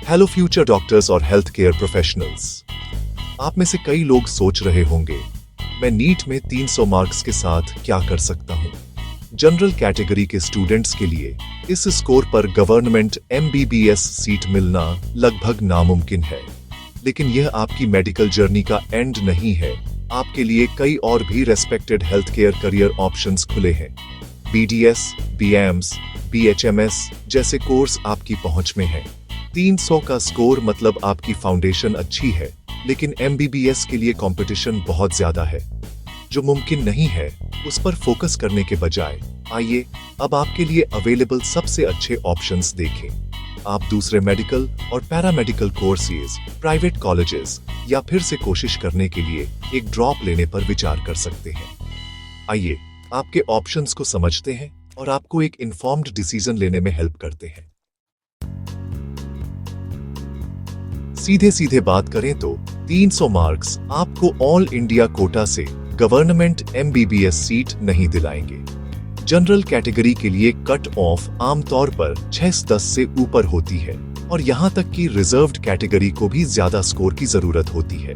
Hello future doctors और health care professionals. आप में से कई लोग सोच रहे होंगे, मैं नीट में 300 मार्क्स के साथ क्या कर सकता हूं? जनरल कैटेगरी के स्टूडेंट्स के लिए इस स्कोर पर गवर्नमेंट एमबीबीएस सीट मिलना लगभग नामुमकिन है। लेकिन यह आपकी मेडिकल जर्नी का एंड नहीं है। आपके लिए कई और भी respected health care career options खुले हैं। बीडीएस, बीएम्स, बीएचएमएस जैसे कोर्स आपकी पहुंच में हैं। 300 का स्कोर मतलब आपकी फाउंडेशन अच्छी है, लेकिन एमबीबीएस के लिए कंपटीशन बहुत ज्यादा है। जो मुमकिन नहीं है उस पर फोकस करने के बजाय आइए अब आपके लिए अवेलेबल सबसे अच्छे ऑप्शंस देखें। आप दूसरे मेडिकल और पैरामेडिकल कोर्सेज, प्राइवेट कॉलेजेस या फिर से कोशिश करने के लिए एक ड्रॉप लेने पर विचार कर सकते हैं। आइए आपके ऑप्शंस को समझते हैं और आपको एक इन्फॉर्म्ड डिसीजन लेने में हेल्प करते हैं। सीधे सीधे बात करें तो 300 मार्क्स आपको ऑल इंडिया कोटा से गवर्नमेंट एमबीबीएस सीट नहीं दिलाएंगे। जनरल कैटेगरी के लिए कट ऑफ आमतौर पर 610 से ऊपर होती है और यहां तक कि रिजर्व्ड कैटेगरी को भी ज्यादा स्कोर की जरूरत होती है।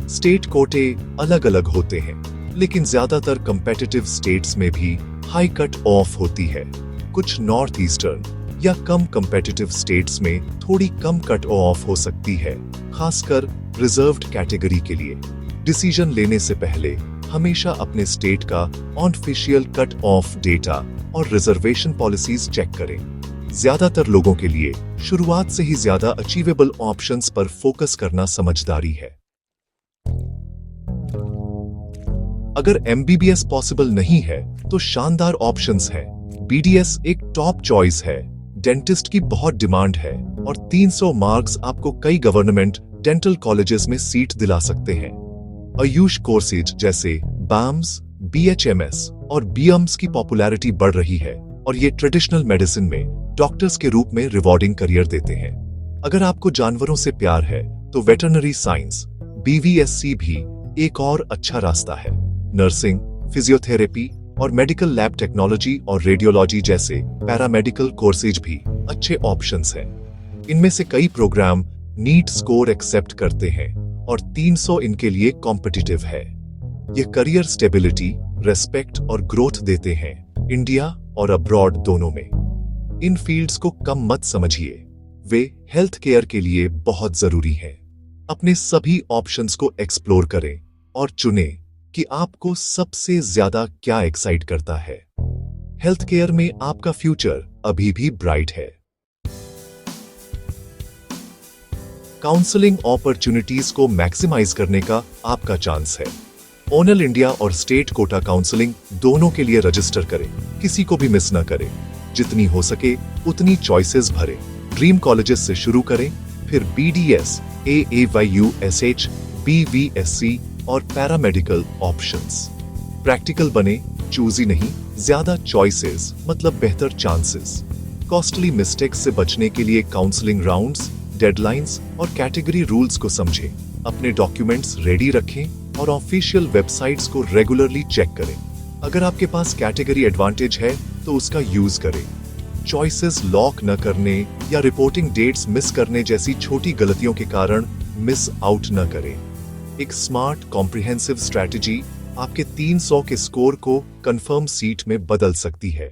स्टेट कोटे अलग अलग होते हैं, लेकिन ज्यादातर कंपेटिटिव स्टेट्स में भी हाई कट ऑफ होती है। कुछ नॉर्थ ईस्टर्न या कम कंपेटिटिव स्टेट्स में थोड़ी कम कट ऑफ हो सकती है, खासकर रिजर्व्ड कैटेगरी के लिए। डिसीजन लेने से पहले हमेशा अपने स्टेट का ऑफिशियल कट ऑफ डेटा और रिजर्वेशन पॉलिसीज चेक करें। ज्यादातर लोगों के लिए शुरुआत से ही ज्यादा अचीवेबल ऑप्शंस पर फोकस करना समझदारी है। अगर एमबीबीएस पॉसिबल नहीं है तो शानदार ऑप्शंस हैं। बीडीएस एक टॉप चॉइस है। डेंटिस्ट की बहुत डिमांड है और 300 मार्क्स आपको कई गवर्नमेंट डेंटल कॉलेजेस में सीट दिला सकते हैं। आयुष कोर्सेज जैसे BAMS, BHMS और BMS की पॉपुलैरिटी बढ़ रही है और ये ट्रेडिशनल मेडिसिन में डॉक्टर्स के रूप में रिवॉर्डिंग करियर देते हैं। अगर आपको जानवरों से प्यार है तो वेटरनरी साइंस BVSC भी एक और अच्छा रास्ता है। नर्सिंग, फिजियोथेरेपी और मेडिकल लैब टेक्नोलॉजी और रेडियोलॉजी जैसे पैरामेडिकल कोर्सेज भी अच्छे ऑप्शंस हैं। इनमें से कई प्रोग्राम नीट स्कोर एक्सेप्ट करते हैं और 300 इनके लिए कॉम्पिटिटिव है। ये करियर स्टेबिलिटी, रेस्पेक्ट और ग्रोथ देते हैं, इंडिया और अब्रॉड दोनों में। इन फील्ड्स को कम मत समझिए, वे हेल्थ केयर के लिए बहुत जरूरी हैं। अपने सभी ऑप्शंस को एक्सप्लोर करें और चुनें कि आपको सबसे ज्यादा क्या एक्साइट करता है। हेल्थ केयर में आपका फ्यूचर अभी भी ब्राइट है। काउंसलिंग अपॉर्चुनिटीज को मैक्सिमाइज करने का आपका चांस है। ऑल इंडिया और स्टेट कोटा काउंसलिंग दोनों के लिए रजिस्टर करें, किसी को भी मिस न करें। जितनी हो सके उतनी चॉइसेस भरें। ड्रीम कॉलेजेस से शुरू करें, फिर BDS, AAYUSH, BVSC और पैरामेडिकल ऑप्शंस। प्रैक्टिकल बने, चूजी नहीं, ज्यादा चॉइसेस मतलब बेहतर चांसेस। कॉस्टली मिस्टेक्स से बचने के लिए काउंसलिंग राउंड्स, डेडलाइंस और कैटेगरी रूल्स को समझें। अपने डॉक्यूमेंट्स रेडी रखें और ऑफिशियल वेबसाइट्स को रेगुलरली चेक करें। अगर आपके पास कैटेगरी एडवांटेज है तो उसका यूज करें। चॉइसेस लॉक न करने या रिपोर्टिंग डेट्स मिस करने जैसी छोटी गलतियों के कारण मिस आउट न करें। एक स्मार्ट कॉम्प्रिहेंसिव स्ट्रैटेजी आपके 300 के स्कोर को कंफर्म सीट में बदल सकती है।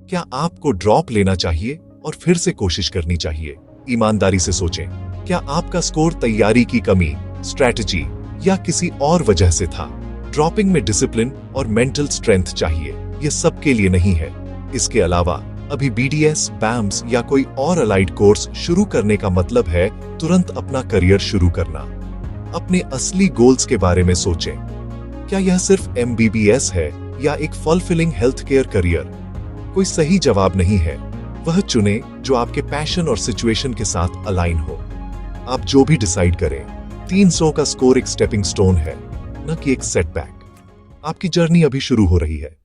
क्या आपको ड्रॉप लेना चाहिए और फिर से कोशिश करनी चाहिए? ईमानदारी से सोचें, क्या आपका स्कोर तैयारी की कमी, स्ट्रैटेजी या किसी और वजह से था? ड्रॉपिंग में डिसिप्लिन और मेंटल स्ट्रेंथ चाहिए, ये सबके लिए नहीं है। इसके अलावा अभी BDS, BAMS या कोई और अलाइड कोर्स शुरू करने का मतलब है तुरंत अपना करियर शुरू करना। अपने असली गोल्स के बारे में सोचें। क्या यह सिर्फ MBBS है या एक फुलफिलिंग हेल्थ केयर करियर? कोई सही जवाब नहीं है। वह चुने जो आपके पैशन और सिचुएशन के साथ अलाइन हो। आप जो भी डिसाइड करें, 300 का स्कोर एक स्टेपिंग स्टोन है, न कि एक सेटबैक। आपकी जर्नी अभी शुरू हो रही है।